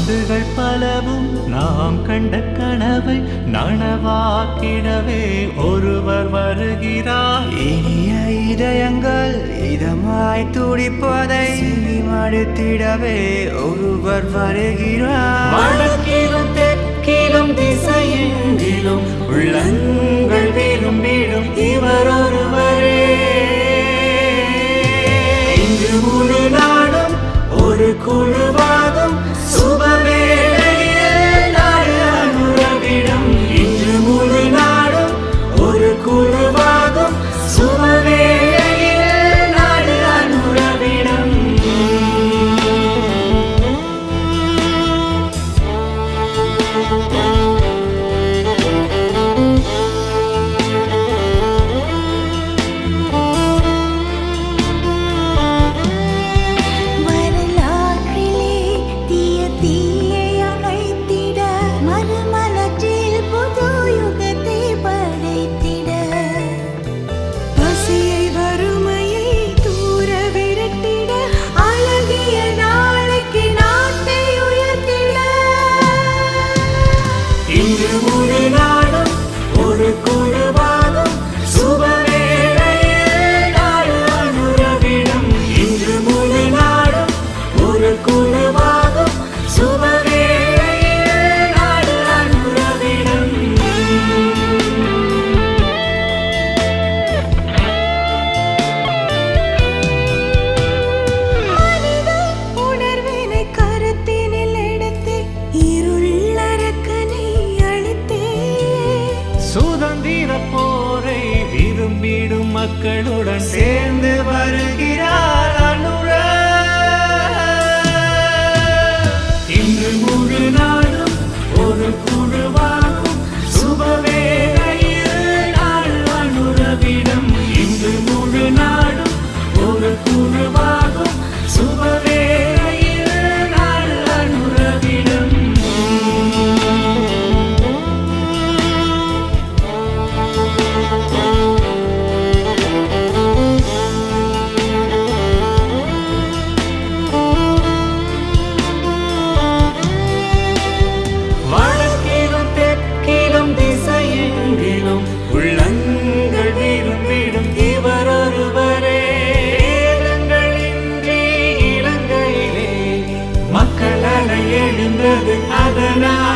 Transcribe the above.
ஆண்டுகள் பலவும் நாம் கண்ட கனவை நனவாக்கிடவே ஒருவர் வருகிறார். இனிய இதயங்கள் இதமாய் துடிப்பதை மடுத்திடவே ஒருவர் வருகிறார். வடக்கிலும் தெற்கிலும் திசையெங்கிலும் உள்ளங்கள் விரும்பிடும் இவர் ஒருவரே. இங்கு முழு நாடும் ஒரு குழுவாகும் சுபவேளையில் நாடு அனுரவிடும். இன்று முழு நாடும் ஒரு குழுவாகும் சுபவேளையில் நாடு அனுரவிடும். இன்று முழு நாடும் ஒரு குழுவாகும் சுபவேளையில் நாடு அனுரவிடும். இன்று முழு நாடும் ஒரு குழுவாகும் சுபவேளையில் நாடு அனுரவிடும். உணர்வினை கருத்தினில் எடுத்து இருளரக்கனை சுதந்திர போரை விரும்பிடும் மக்களுடன் சேர்ந்து வருகிறார் அனுர. இன்று முழு நாடும் ஒரு குழுவாகும் சுபவேளையில் நாடு அனுரவிடும். இன்று முழு நாடும் ஒரு குழுவாகும் சுபவேளையில் நாடு அனுரவிடும். வடக்கிலும் தெற்கிலும் திசையெங்கிலும் உள்ளங்கள் விரும்பிடும் இவர் ஒருவரே. ஏதங்களின்றி இலங்கையிலே மக்கள் அலை எழுந்தது அதனால்